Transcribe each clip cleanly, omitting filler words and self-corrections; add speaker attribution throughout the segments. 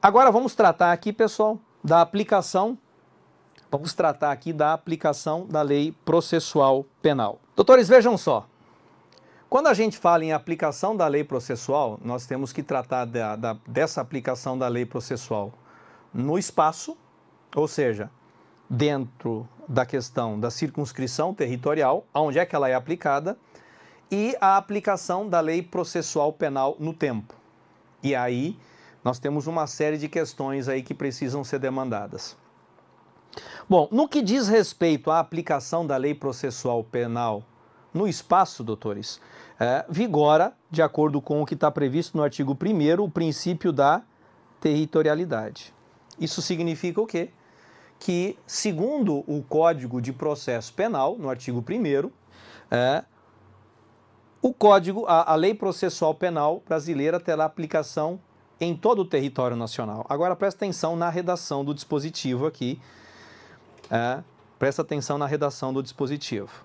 Speaker 1: Agora vamos tratar aqui, pessoal, da aplicação. Vamos tratar aqui da aplicação da lei processual penal. Doutores, vejam só. Quando a gente fala em aplicação da lei processual, nós temos que tratar dessa aplicação da lei processual no espaço, ou seja, dentro da questão da circunscrição territorial, onde é que ela é aplicada, e a aplicação da lei processual penal no tempo. E aí nós temos uma série de questões aí que precisam ser demandadas. Bom, no que diz respeito à aplicação da lei processual penal no espaço, doutores, vigora, de acordo com o que está previsto no artigo 1º, o princípio da territorialidade. Isso significa o quê? Que, segundo o Código de Processo Penal, no artigo 1º, a lei processual penal brasileira terá aplicação em todo o território nacional. Agora presta atenção na redação do dispositivo aqui. Presta atenção na redação do dispositivo.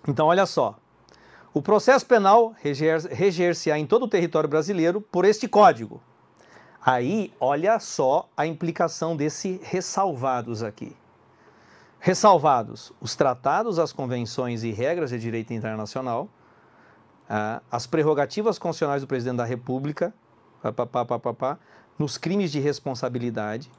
Speaker 1: Então, olha só. O processo penal reger-se-á em todo o território brasileiro por este Código. Aí, olha só a implicação desse ressalvados aqui. Ressalvados os tratados, as convenções e regras de direito internacional, as prerrogativas constitucionais do presidente da República, nos crimes de responsabilidade,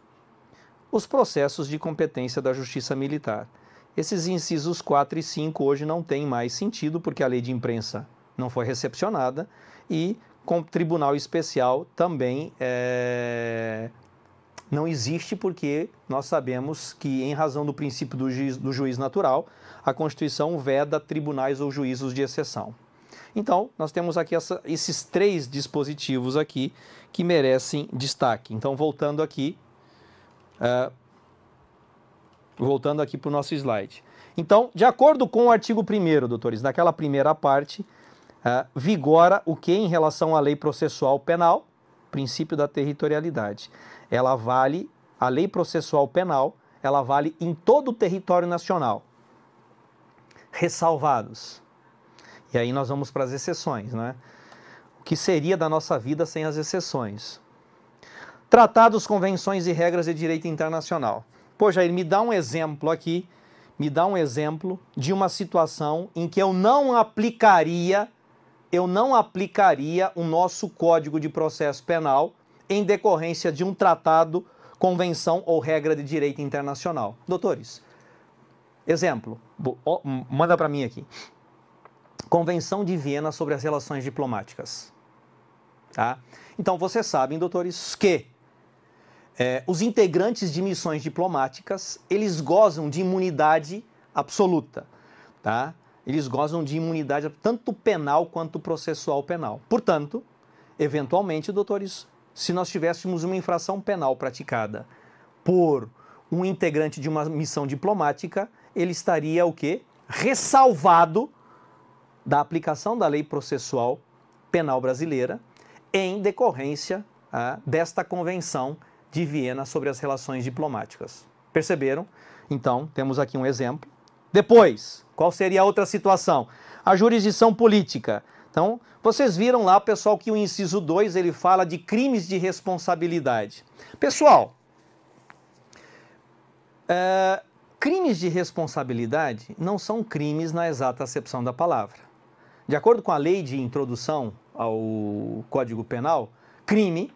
Speaker 1: os processos de competência da Justiça Militar. Esses incisos 4 e 5 hoje não têm mais sentido, porque a lei de imprensa não foi recepcionada e com Tribunal Especial também não existe, porque nós sabemos que, em razão do princípio do juiz natural, a Constituição veda tribunais ou juízos de exceção. Então, nós temos aqui esses 3 dispositivos aqui que merecem destaque. Então, voltando aqui para o nosso slide. Então, de acordo com o artigo 1º, doutores, naquela primeira parte, vigora o que em relação à lei processual penal? Princípio da territorialidade. Ela vale, a lei processual penal, ela vale em todo o território nacional. Ressalvados. E aí nós vamos para as exceções, né? O que seria da nossa vida sem as exceções? Tratados, convenções e regras de direito internacional. Pô, Jair, me dá um exemplo aqui, me dá um exemplo de uma situação em que eu não aplicaria o nosso Código de Processo Penal em decorrência de um tratado, convenção ou regra de direito internacional. Doutores, exemplo, manda para mim aqui. Convenção de Viena sobre as relações diplomáticas. Tá? Então, vocês sabem, doutores, que os integrantes de missões diplomáticas, eles gozam de imunidade absoluta, tá? Eles gozam de imunidade tanto penal quanto processual penal. Portanto, eventualmente, doutores, se nós tivéssemos uma infração penal praticada por um integrante de uma missão diplomática, ele estaria o quê? Ressalvado da aplicação da lei processual penal brasileira em decorrência desta Convenção de Viena sobre as relações diplomáticas. Perceberam? Então, temos aqui um exemplo. Depois, qual seria a outra situação? A jurisdição política. Então, vocês viram lá, pessoal, que o inciso 2, ele fala de crimes de responsabilidade. Pessoal, crimes de responsabilidade não são crimes na exata acepção da palavra. De acordo com a lei de introdução ao Código Penal, crime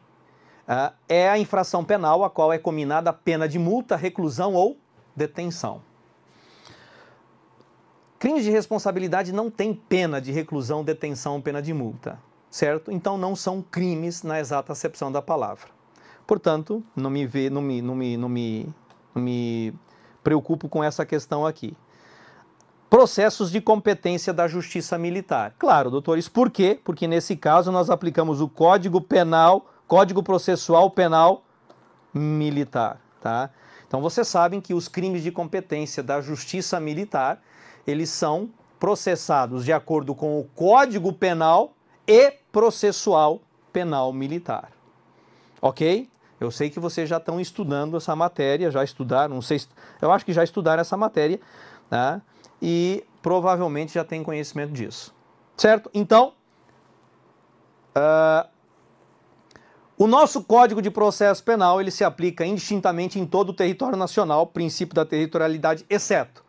Speaker 1: é a infração penal a qual é cominada a pena de multa, reclusão ou detenção. Crimes de responsabilidade não tem pena de reclusão, detenção ou pena de multa, certo? Então não são crimes na exata acepção da palavra. Portanto, não me preocupo com essa questão aqui. Processos de competência da Justiça Militar. Claro, doutores, por quê? Porque nesse caso nós aplicamos o Código Penal, Código Processual Penal Militar, tá? Então vocês sabem que os crimes de competência da Justiça Militar, eles são processados de acordo com o Código Penal e Processual Penal Militar. Ok? Eu sei que vocês já estão estudando essa matéria, já estudaram, não sei, eu acho que já estudaram essa matéria, tá? E provavelmente já têm conhecimento disso. Certo? Então, O nosso Código de Processo Penal, ele se aplica indistintamente em todo o território nacional, princípio da territorialidade, exceto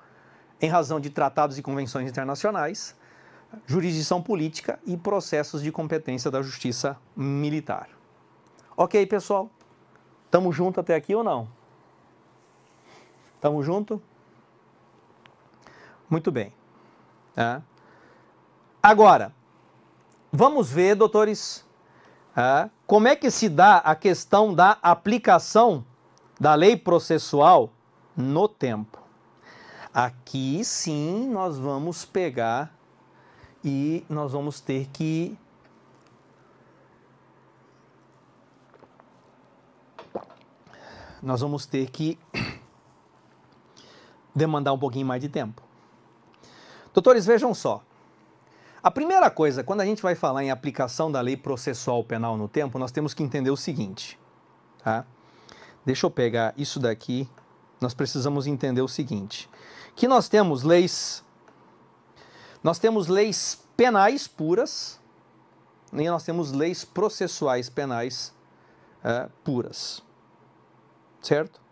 Speaker 1: em razão de tratados e convenções internacionais, jurisdição política e processos de competência da justiça militar. Ok, pessoal? Tamo junto até aqui ou não? Tamo junto? Muito bem. Agora, vamos ver, doutores, como é que se dá a questão da aplicação da lei processual no tempo. Aqui sim nós vamos pegar e nós vamos ter que demandar um pouquinho mais de tempo. Doutores, vejam só. A primeira coisa, quando a gente vai falar em aplicação da lei processual penal no tempo, nós temos que entender o seguinte, tá? Deixa eu pegar isso daqui. Nós precisamos entender o seguinte, que nós temos leis penais puras e nós temos leis processuais penais puras, certo?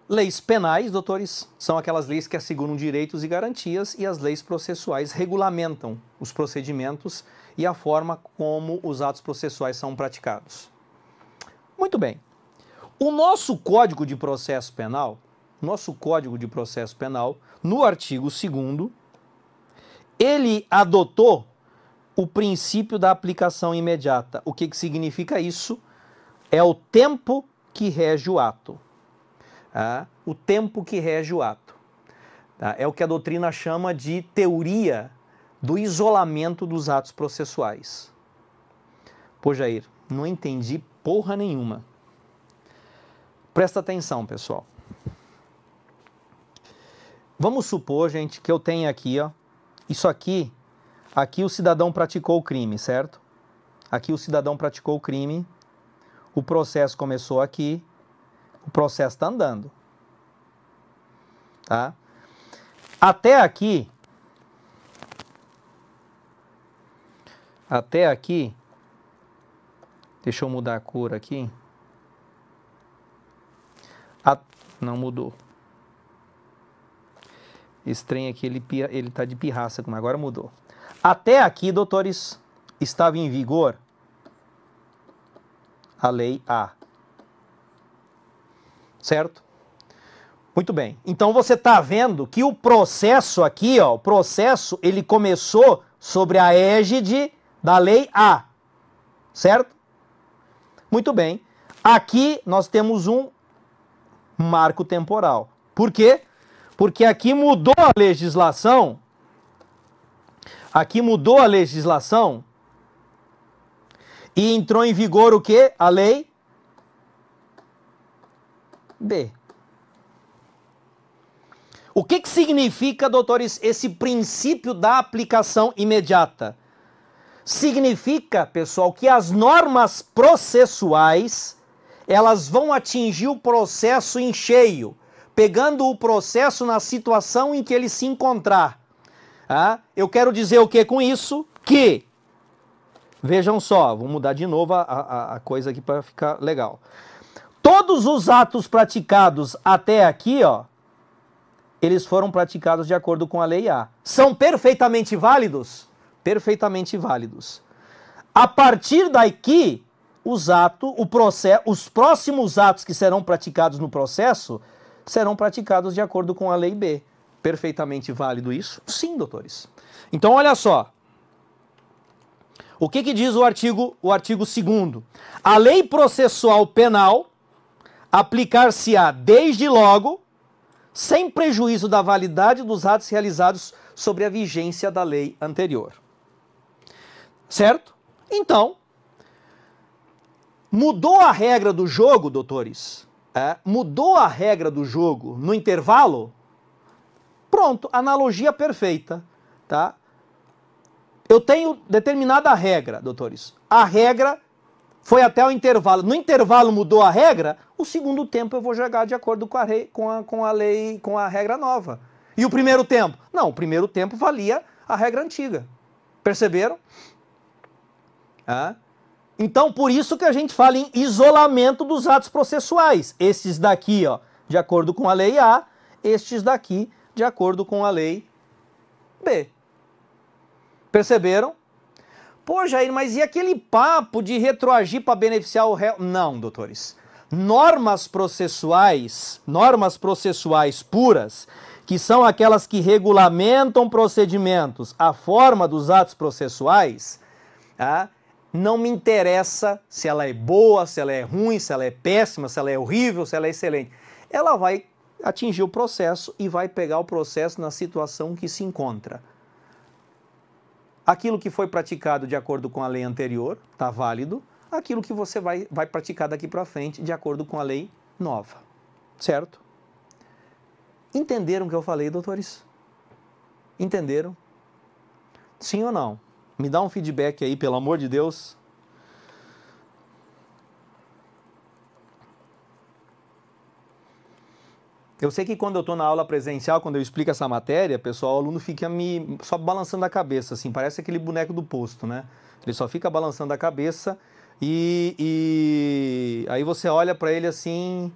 Speaker 1: Leis penais, doutores, são aquelas leis que asseguram direitos e garantias, e as leis processuais regulamentam os procedimentos e a forma como os atos processuais são praticados. Muito bem. O nosso Código de Processo Penal, no artigo 2º, ele adotou o princípio da aplicação imediata. O que significa isso? É o tempo que rege o ato. O tempo que rege o ato. É o que a doutrina chama de teoria do isolamento dos atos processuais. Pô, Jair, não entendi porra nenhuma. Presta atenção, pessoal. Vamos supor, gente, que eu tenho aqui, ó, isso aqui o cidadão praticou o crime, certo? Aqui o cidadão praticou o crime, o processo começou aqui, o processo está andando. Tá? Até aqui, deixa eu mudar a cor aqui. Não mudou. Esse trem aqui, ele tá de pirraça, agora mudou. Até aqui, doutores, estava em vigor a lei A. Certo? Muito bem. Então você está vendo que o processo aqui, ó, ele começou sobre a égide da lei A. Certo? Muito bem. Aqui nós temos um marco temporal. Por quê? Porque aqui mudou a legislação. E entrou em vigor o quê? A lei B. O que significa, doutores, esse princípio da aplicação imediata? Significa, pessoal, que as normas processuais, elas vão atingir o processo em cheio, pegando o processo na situação em que ele se encontrar. Eu quero dizer o que com isso? Que, vejam só, vou mudar de novo a coisa aqui para ficar legal. Todos os atos praticados até aqui, ó, eles foram praticados de acordo com a lei A. São perfeitamente válidos? Perfeitamente válidos. A partir daqui, os próximos atos que serão praticados no processo serão praticados de acordo com a lei B. Perfeitamente válido isso? Sim, doutores. Então, olha só. O que diz o artigo 2º? A lei processual penal aplicar-se-á desde logo, sem prejuízo da validade dos atos realizados sobre a vigência da lei anterior. Certo? Então, mudou a regra do jogo, doutores? Mudou a regra do jogo no intervalo? Pronto, analogia perfeita, tá? Eu tenho determinada regra, doutores. A regra foi até o intervalo. No intervalo mudou a regra, o segundo tempo eu vou jogar de acordo com a regra nova. E o primeiro tempo? Não, o primeiro tempo valia a regra antiga. Perceberam? Então, por isso que a gente fala em isolamento dos atos processuais. Estes daqui, ó, de acordo com a lei A, estes daqui, de acordo com a lei B. Perceberam? Pô, Jair, mas e aquele papo de retroagir para beneficiar o réu? Não, doutores. Normas processuais puras, que são aquelas que regulamentam procedimentos, a forma dos atos processuais, tá? Não me interessa se ela é boa, se ela é ruim, se ela é péssima, se ela é horrível, se ela é excelente. Ela vai atingir o processo e vai pegar o processo na situação que se encontra. Aquilo que foi praticado de acordo com a lei anterior está válido, aquilo que você vai praticar daqui para frente de acordo com a lei nova, certo? Entenderam o que eu falei, doutores? Entenderam? Sim ou não? Me dá um feedback aí, pelo amor de Deus. Eu sei que quando eu estou na aula presencial, quando eu explico essa matéria, pessoal, o aluno fica só balançando a cabeça, assim, parece aquele boneco do posto, né? Ele só fica balançando a cabeça e aí você olha para ele assim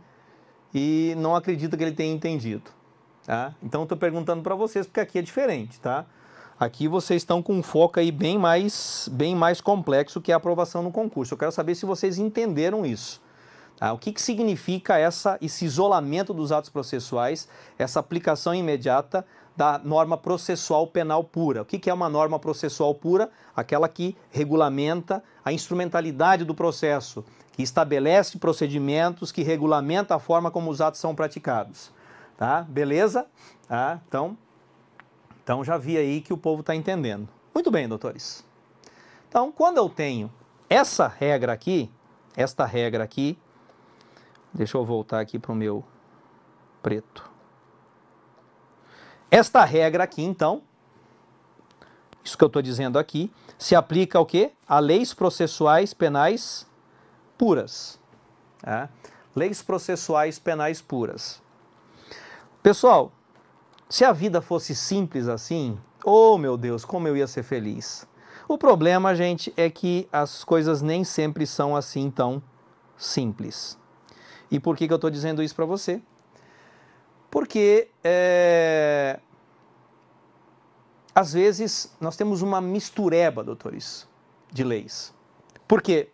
Speaker 1: e não acredita que ele tenha entendido, tá? Então eu estou perguntando para vocês porque aqui é diferente, tá? Aqui vocês estão com um foco aí bem mais complexo que é a aprovação no concurso. Eu quero saber se vocês entenderam isso. O que significa esse isolamento dos atos processuais, essa aplicação imediata da norma processual penal pura? O que é uma norma processual pura? Aquela que regulamenta a instrumentalidade do processo, que estabelece procedimentos, que regulamenta a forma como os atos são praticados. Tá? Beleza? Tá? Então já vi aí que o povo está entendendo. Muito bem, doutores. Então, quando eu tenho esta regra aqui, deixa eu voltar aqui para o meu preto. Esta regra aqui, então, isso que eu estou dizendo aqui, se aplica ao quê? A leis processuais penais puras. Tá? Leis processuais penais puras. Pessoal, se a vida fosse simples assim, oh meu Deus, como eu ia ser feliz. O problema, gente, é que as coisas nem sempre são assim tão simples. E por que eu estou dizendo isso para você? Porque, às vezes, nós temos uma mistureba, doutores, de leis. Por quê?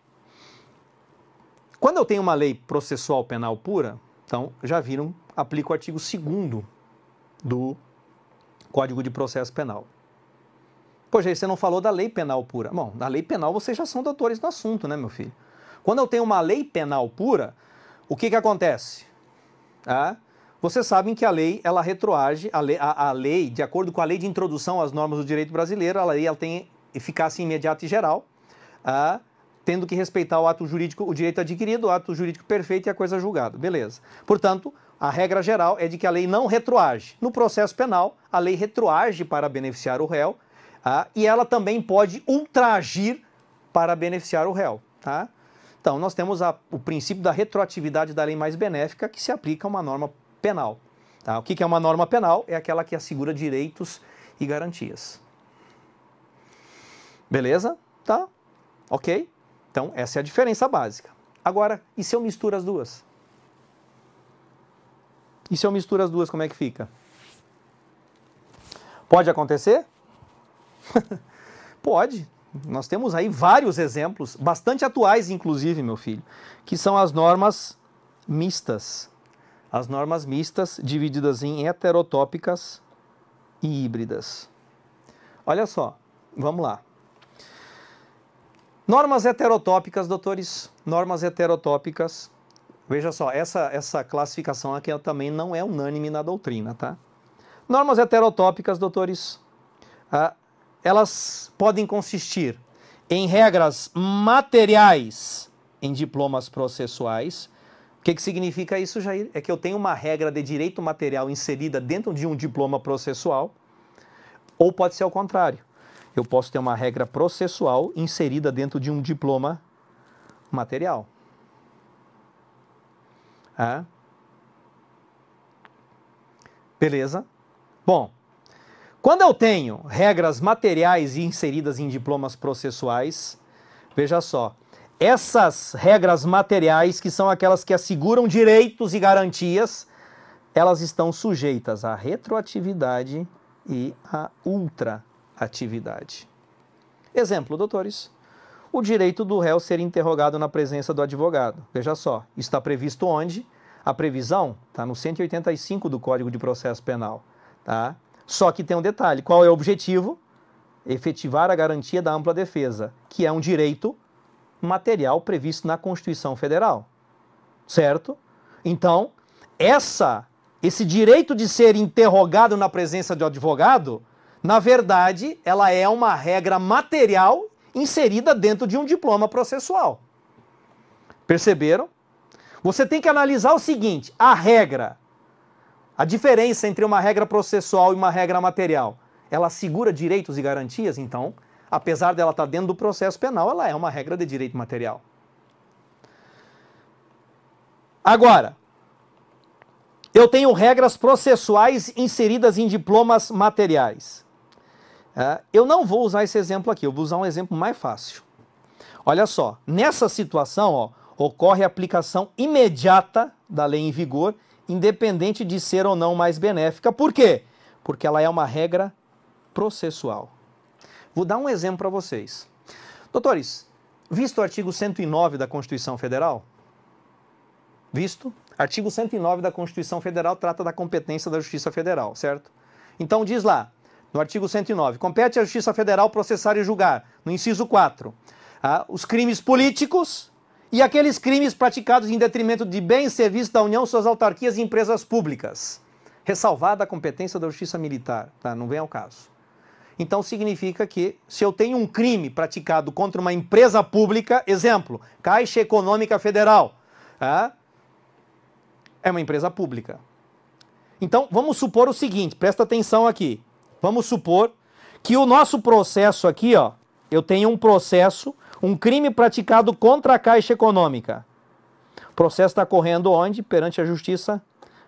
Speaker 1: Quando eu tenho uma lei processual penal pura, então, já viram, aplico o artigo 2º do Código de Processo Penal. Poxa, você não falou da lei penal pura. Bom, na lei penal vocês já são doutores no assunto, né, meu filho? Quando eu tenho uma lei penal pura, o que acontece? Vocês sabem que a lei, ela retroage, a lei, de acordo com a lei de introdução às normas do direito brasileiro, a lei ela tem eficácia imediata e geral, tendo que respeitar o ato jurídico, o direito adquirido, o ato jurídico perfeito e a coisa julgada. Beleza. Portanto, a regra geral é de que a lei não retroage. No processo penal, a lei retroage para beneficiar o réu, e ela também pode ultragir para beneficiar o réu. Tá? Então, nós temos o princípio da retroatividade da lei mais benéfica que se aplica a uma norma penal. Tá? O que é uma norma penal? É aquela que assegura direitos e garantias. Beleza? Tá? Ok? Então, essa é a diferença básica. Agora, e se eu misturo as duas? E se eu misturo as duas, como é que fica? Pode acontecer? Pode. Nós temos aí vários exemplos, bastante atuais inclusive, meu filho, que são as normas mistas. As normas mistas divididas em heterotópicas e híbridas. Olha só, vamos lá. Normas heterotópicas, doutores, normas heterotópicas. Veja só, essa classificação aqui também não é unânime na doutrina, tá? Normas heterotópicas, doutores, elas podem consistir em regras materiais em diplomas processuais. O que significa isso, Jair? É que eu tenho uma regra de direito material inserida dentro de um diploma processual, ou pode ser ao contrário. Eu posso ter uma regra processual inserida dentro de um diploma material. Beleza? Bom, quando eu tenho regras materiais inseridas em diplomas processuais, veja só, essas regras materiais, que são aquelas que asseguram direitos e garantias, elas estão sujeitas à retroatividade e à ultraatividade. Exemplo, doutores. O direito do réu ser interrogado na presença do advogado. Veja só, está previsto onde? A previsão está no 185 do Código de Processo Penal. Tá? Só que tem um detalhe. Qual é o objetivo? Efetivar a garantia da ampla defesa, que é um direito material previsto na Constituição Federal. Certo? Então, esse direito de ser interrogado na presença do advogado, na verdade, ela é uma regra material inserida dentro de um diploma processual. Perceberam? Você tem que analisar o seguinte, a diferença entre uma regra processual e uma regra material, ela assegura direitos e garantias, então, apesar dela estar dentro do processo penal, ela é uma regra de direito material. Agora, eu tenho regras processuais inseridas em diplomas materiais. Eu não vou usar esse exemplo aqui, eu vou usar um exemplo mais fácil. Olha só, nessa situação, ocorre a aplicação imediata da lei em vigor, independente de ser ou não mais benéfica. Por quê? Porque ela é uma regra processual. Vou dar um exemplo para vocês. Doutores, visto o artigo 109 da Constituição Federal? Visto? Artigo 109 da Constituição Federal trata da competência da Justiça Federal, certo? Então diz lá, no artigo 109, compete à Justiça Federal processar e julgar, no inciso 4, os crimes políticos e aqueles crimes praticados em detrimento de bens e serviços da União, suas autarquias e empresas públicas, ressalvada a competência da Justiça Militar, tá? Não vem ao caso. Então significa que se eu tenho um crime praticado contra uma empresa pública, exemplo, Caixa Econômica Federal, é uma empresa pública. Então vamos supor o seguinte, presta atenção aqui. Vamos supor que o nosso processo aqui, eu tenho um processo, um crime praticado contra a Caixa Econômica. O processo está correndo onde? Perante a Justiça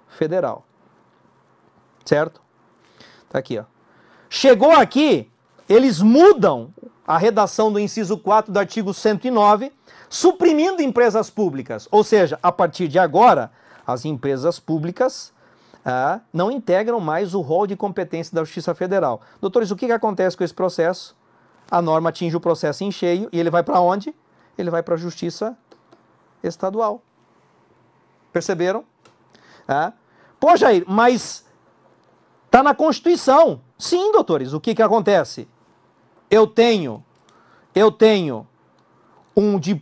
Speaker 1: Federal. Certo? Está aqui, Chegou aqui, eles mudam a redação do inciso 4 do artigo 109, suprimindo empresas públicas. Ou seja, a partir de agora, as empresas públicas não integram mais o rol de competência da Justiça Federal. Doutores, o que acontece com esse processo? A norma atinge o processo em cheio e ele vai para onde? Ele vai para a Justiça Estadual. Perceberam? Pô, Jair, mas está na Constituição. Sim, doutores, o que acontece? Eu tenho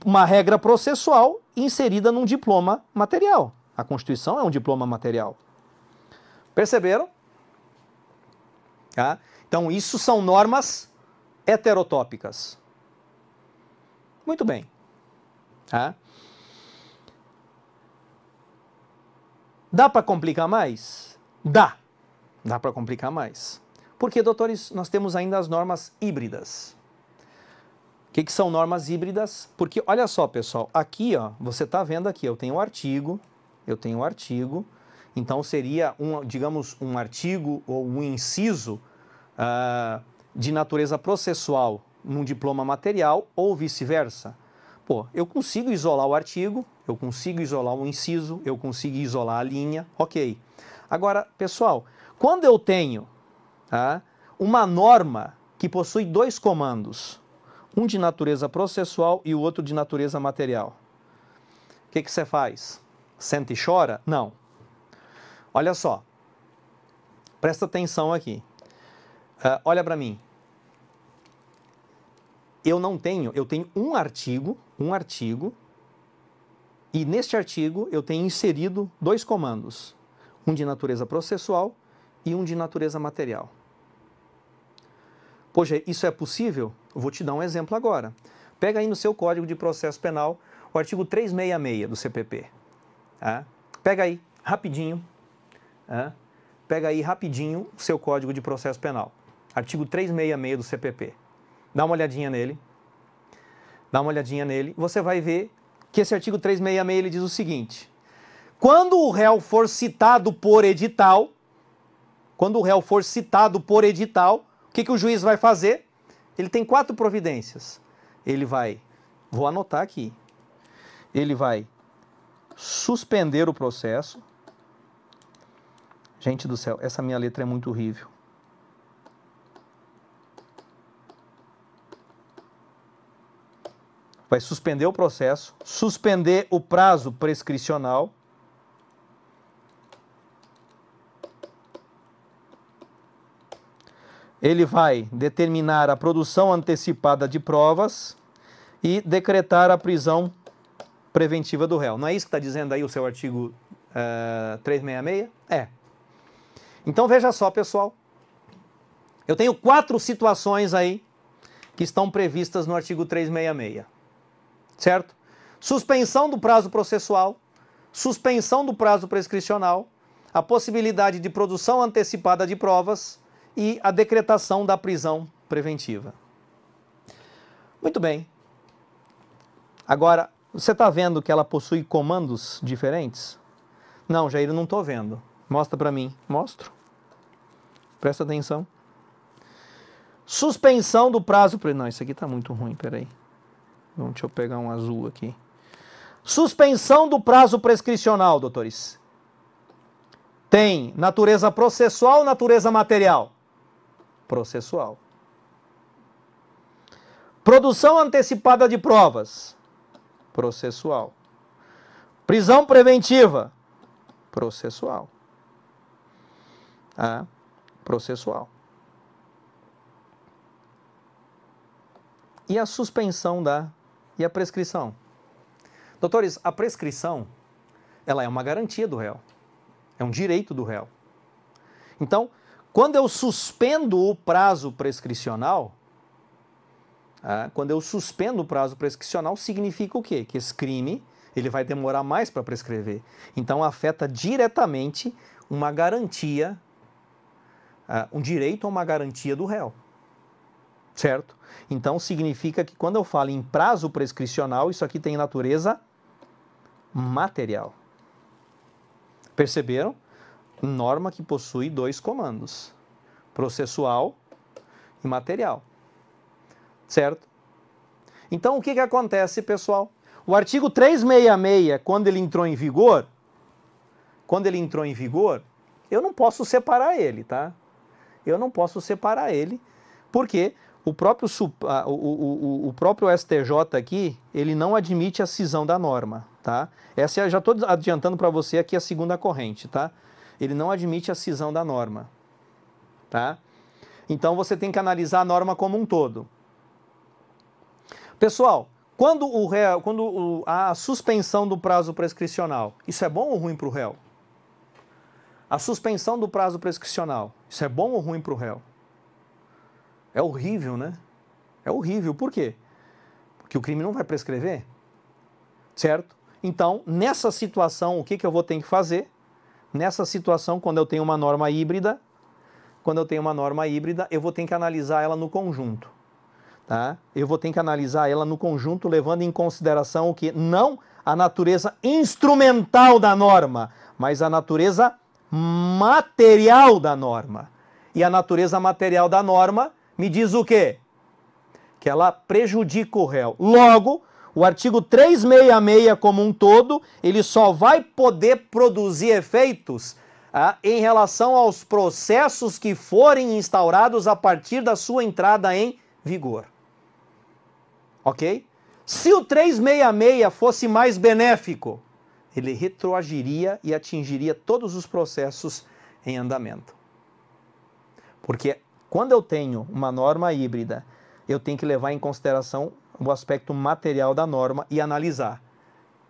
Speaker 1: uma regra processual inserida num diploma material. A Constituição é um diploma material. Perceberam? Então, isso são normas heterotópicas. Muito bem. Dá para complicar mais? Dá. Dá para complicar mais. Porque, doutores, nós temos ainda as normas híbridas. O que são normas híbridas? Porque, olha só, pessoal, aqui, você está vendo aqui, eu tenho um artigo, então seria, digamos, um artigo ou um inciso de natureza processual num diploma material ou vice-versa. Pô, eu consigo isolar o artigo, eu consigo isolar um inciso, eu consigo isolar a linha, ok. Agora, pessoal, quando eu tenho uma norma que possui dois comandos, um de natureza processual e o outro de natureza material, o que você faz? Senta e chora? Não. Olha só, presta atenção aqui. Olha para mim. Eu tenho um artigo, e neste artigo eu tenho inserido dois comandos, um de natureza processual e um de natureza material. Poxa, isso é possível? Eu vou te dar um exemplo agora. Pega aí no seu Código de Processo Penal o artigo 366 do CPP. Pega aí, rapidinho. Pega aí rapidinho o seu Código de Processo Penal. Artigo 366 do CPP. Dá uma olhadinha nele. Você vai ver que esse artigo 366 ele diz o seguinte. Quando o réu for citado por edital, o que o juiz vai fazer? Ele tem 4 providências. Ele vai, vou anotar aqui, ele vai suspender o processo. Gente do céu, essa minha letra é muito horrível. Vai suspender o processo, suspender o prazo prescricional. Ele vai determinar a produção antecipada de provas e decretar a prisão preventiva do réu. Não é isso que está dizendo aí o seu artigo 366? É. Então veja só, pessoal. Eu tenho 4 situações aí que estão previstas no artigo 366. Certo? Suspensão do prazo processual, suspensão do prazo prescricional, a possibilidade de produção antecipada de provas e a decretação da prisão preventiva. Muito bem. Agora, você está vendo que ela possui comandos diferentes? Não, Jair, eu não estou vendo. Mostra para mim. Mostro. Presta atenção. Suspensão do prazo... Não, isso aqui está muito ruim, peraí. Deixa eu pegar um azul aqui. Suspensão do prazo prescricional, doutores. Tem natureza processual ou natureza material? Processual. Produção antecipada de provas. Processual. Prisão preventiva. Processual. Processual. E a suspensão e a prescrição? Doutores, a prescrição, ela é uma garantia do réu. É um direito do réu. Então, quando eu suspendo o prazo prescricional, significa o quê? Que esse crime ele vai demorar mais para prescrever. Então, afeta diretamente uma garantia, um direito a uma garantia do réu. Certo? Então, significa que quando eu falo em prazo prescricional, isso aqui tem natureza material. Perceberam? Norma que possui 2 comandos, processual e material. Certo? Então, o que acontece, pessoal? O artigo 366, quando ele entrou em vigor, eu não posso separar ele, tá? Eu não posso separar ele, porque o próprio STJ aqui, ele não admite a cisão da norma, tá? Essa eu já estou adiantando para você aqui a segunda corrente, tá? Ele não admite a cisão da norma, tá? Então você tem que analisar a norma como um todo. Pessoal, quando a suspensão do prazo prescricional, isso é bom ou ruim para o réu? A suspensão do prazo prescricional, isso é bom ou ruim para o réu? É horrível, né? É horrível. Por quê? Porque o crime não vai prescrever. Certo? Então, nessa situação, o que eu vou ter que fazer? Nessa situação, quando eu tenho uma norma híbrida, eu vou ter que analisar ela no conjunto. Tá? Eu vou ter que analisar ela no conjunto, levando em consideração o que? Não a natureza instrumental da norma, mas a natureza material da norma. E a natureza material da norma me diz o quê? Que ela prejudica o réu. Logo, o artigo 366 como um todo, ele só vai poder produzir efeitos em relação aos processos que forem instaurados a partir da sua entrada em vigor. Ok? Se o 366 fosse mais benéfico, ele retroagiria e atingiria todos os processos em andamento. Porque quando eu tenho uma norma híbrida, eu tenho que levar em consideração o aspecto material da norma e analisar.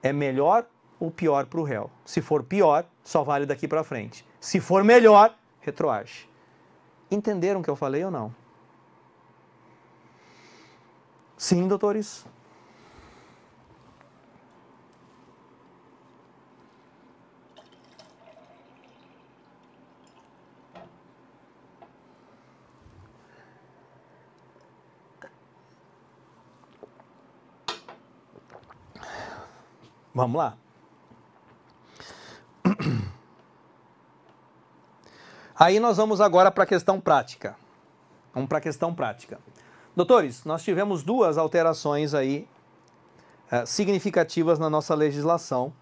Speaker 1: É melhor ou pior para o réu? Se for pior, só vale daqui para frente. Se for melhor, retroage. Entenderam o que eu falei ou não? Sim, doutores? Vamos lá. Aí nós vamos agora para a questão prática. Vamos para a questão prática. Doutores, nós tivemos 2 alterações aí significativas na nossa legislação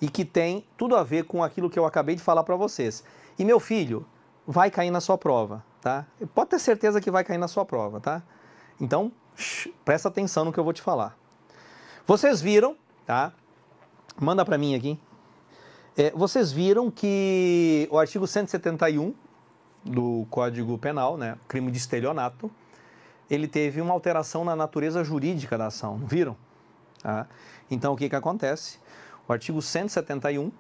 Speaker 1: e que tem tudo a ver com aquilo que eu acabei de falar para vocês. E meu filho, vai cair na sua prova, tá? Pode ter certeza que vai cair na sua prova, tá? Então, presta atenção no que eu vou te falar. Vocês viram, tá? Manda para mim aqui. Vocês viram que o artigo 171 do Código Penal, né, crime de estelionato, ele teve uma alteração na natureza jurídica da ação, não viram? Tá? Então, o que acontece? O artigo 171,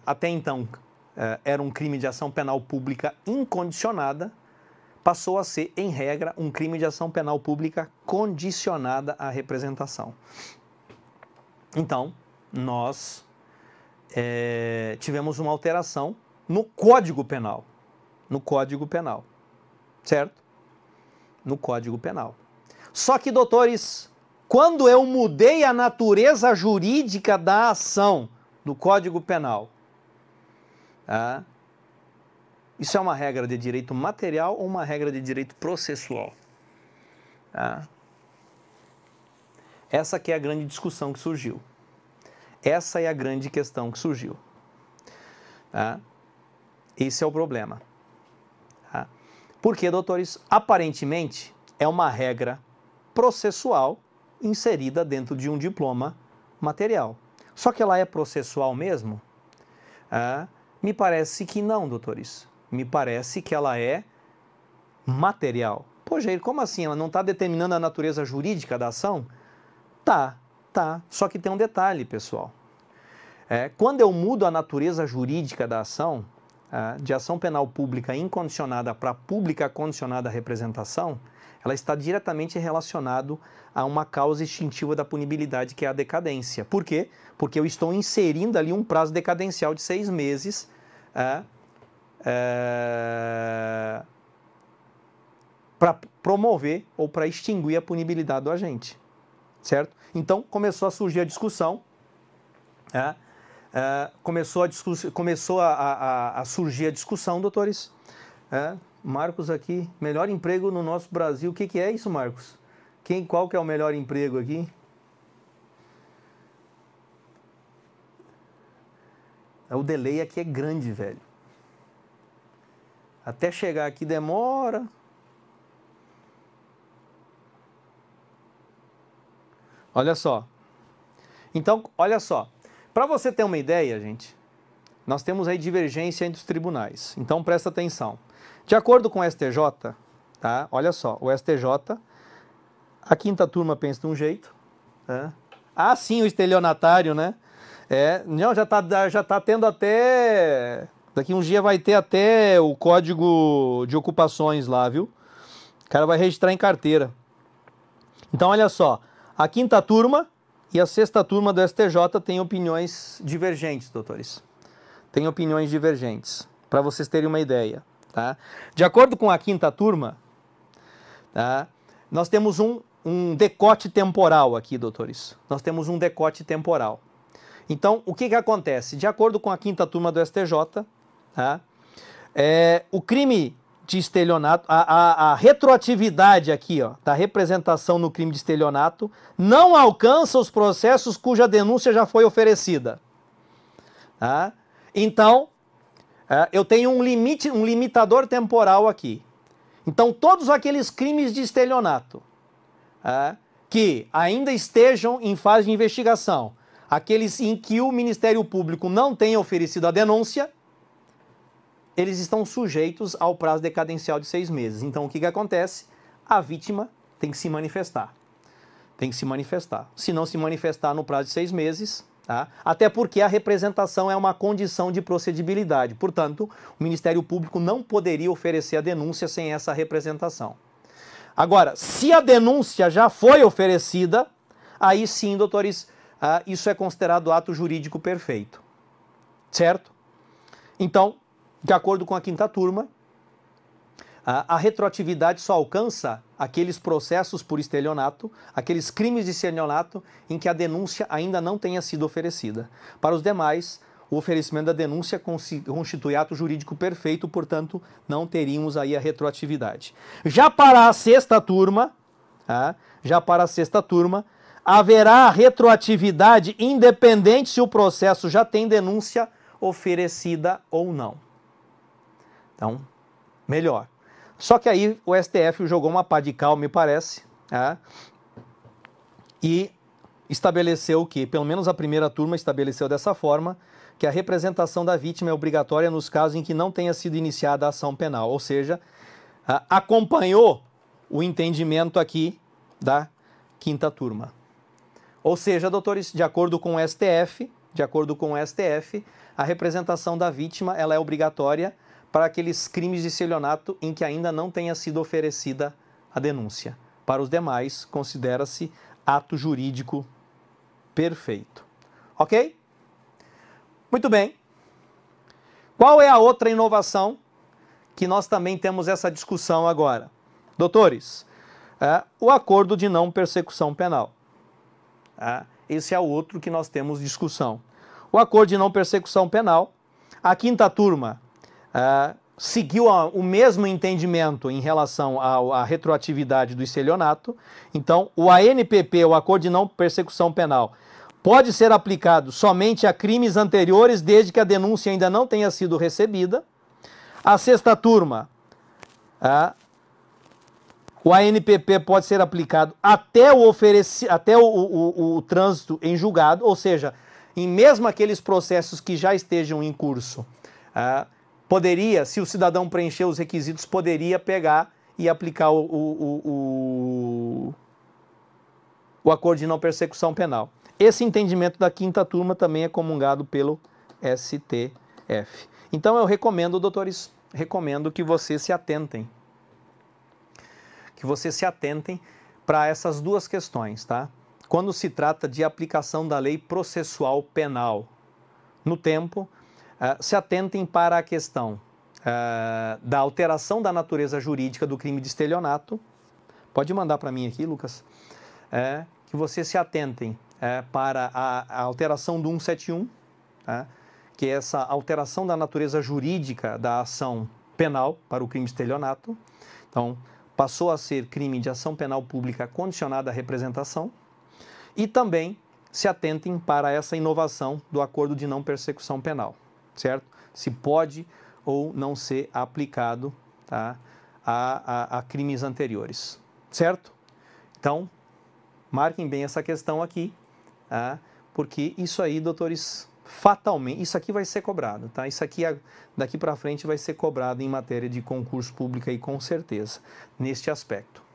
Speaker 1: até então, era um crime de ação penal pública incondicionada, passou a ser, em regra, um crime de ação penal pública condicionada à representação. Então, nós tivemos uma alteração no Código Penal. No Código Penal, certo? No Código Penal. Só que, doutores, quando eu mudei a natureza jurídica da ação do Código Penal, isso é uma regra de direito material ou uma regra de direito processual? Essa que é a grande discussão que surgiu. Essa é a grande questão que surgiu. Esse é o problema. Porque, doutores, aparentemente é uma regra processual inserida dentro de um diploma material. Só que ela é processual mesmo? Me parece que não, doutores. Me parece que ela é material. Pô, Jair, como assim? Ela não está determinando a natureza jurídica da ação? Tá. Só que tem um detalhe, pessoal. Quando eu mudo a natureza jurídica da ação, de ação penal pública incondicionada para pública condicionada à representação, ela está diretamente relacionada a uma causa extintiva da punibilidade, que é a decadência. Por quê? Porque eu estou inserindo ali um prazo decadencial de 6 meses para promover ou para extinguir a punibilidade do agente. Certo? Então, começou a surgir a discussão, começou a surgir a discussão, doutores. Marcos aqui, melhor emprego no nosso Brasil. O que é isso, Marcos? Qual que é o melhor emprego aqui? O delay aqui é grande, velho. Até chegar aqui demora. Olha só. Então, olha só. Para você ter uma ideia, gente, nós temos aí divergência entre os tribunais. Então, presta atenção. De acordo com o STJ, tá? Olha só, o STJ, a quinta turma pensa de um jeito. Sim, o estelionatário, né? Não, já tá tendo até... Daqui uns dias vai ter até o código de ocupações lá, viu? O cara vai registrar em carteira. Então, olha só. A quinta turma e a sexta turma do STJ têm opiniões divergentes, doutores. Tem opiniões divergentes, para vocês terem uma ideia. Tá? De acordo com a quinta turma, tá? Nós temos um decote temporal aqui, doutores. Nós temos um decote temporal. Então, o que acontece? De acordo com a quinta turma do STJ, tá? O crime de estelionato, a retroatividade aqui, ó, da representação no crime de estelionato não alcança os processos cuja denúncia já foi oferecida. Tá? Então, eu tenho um limitador temporal aqui. Então, todos aqueles crimes de estelionato que ainda estejam em fase de investigação, aqueles em que o Ministério Público não tenha oferecido a denúncia, eles estão sujeitos ao prazo decadencial de 6 meses. Então, o que acontece? A vítima tem que se manifestar. Tem que se manifestar. Se não se manifestar no prazo de 6 meses, tá? Até porque a representação é uma condição de procedibilidade. Portanto, o Ministério Público não poderia oferecer a denúncia sem essa representação. Agora, se a denúncia já foi oferecida, aí sim, doutores, isso é considerado ato jurídico perfeito. Certo? Então, de acordo com a quinta turma, a retroatividade só alcança aqueles processos por estelionato, aqueles crimes de estelionato em que a denúncia ainda não tenha sido oferecida. Para os demais, o oferecimento da denúncia constitui ato jurídico perfeito, portanto, não teríamos aí a retroatividade. Já para a sexta turma, haverá retroatividade independente se o processo já tem denúncia oferecida ou não. Então, melhor. Só que aí o STF jogou uma pá de cal, me parece, e estabeleceu que, pelo menos a primeira turma estabeleceu dessa forma, que a representação da vítima é obrigatória nos casos em que não tenha sido iniciada a ação penal, ou seja, acompanhou o entendimento aqui da quinta turma. Ou seja, doutores, de acordo com o STF, a representação da vítima ela é obrigatória para aqueles crimes de estelionato em que ainda não tenha sido oferecida a denúncia. Para os demais, considera-se ato jurídico perfeito. Ok? Muito bem. Qual é a outra inovação que nós também temos essa discussão agora? Doutores, o acordo de não persecução penal. Esse é o outro que nós temos discussão. O acordo de não persecução penal, a quinta turma seguiu o mesmo entendimento em relação à retroatividade do estelionato. Então, o ANPP, o acordo de não persecução penal, pode ser aplicado somente a crimes anteriores, desde que a denúncia ainda não tenha sido recebida. A sexta turma, o ANPP pode ser aplicado até o trânsito em julgado, ou seja, em mesmo aqueles processos que já estejam em curso, poderia, se o cidadão preencher os requisitos, poderia pegar e aplicar o acordo de não persecução penal. Esse entendimento da quinta turma também é comungado pelo STF. Então eu recomendo, doutores, que vocês se atentem. Para essas duas questões, tá? Quando se trata de aplicação da lei processual penal no tempo, se atentem para a questão da alteração da natureza jurídica do crime de estelionato. Pode mandar para mim aqui, Lucas. Que vocês se atentem para a alteração do 171, que é essa alteração da natureza jurídica da ação penal para o crime de estelionato. Então, passou a ser crime de ação penal pública condicionada à representação. E também se atentem para essa inovação do acordo de não persecução penal, certo? Se pode ou não ser aplicado, tá, a crimes anteriores, certo? Então, marquem bem essa questão aqui, tá? Porque isso aí, doutores, fatalmente, isso aqui vai ser cobrado, tá? Isso aqui, daqui para frente, vai ser cobrado em matéria de concurso público aí, com certeza, neste aspecto.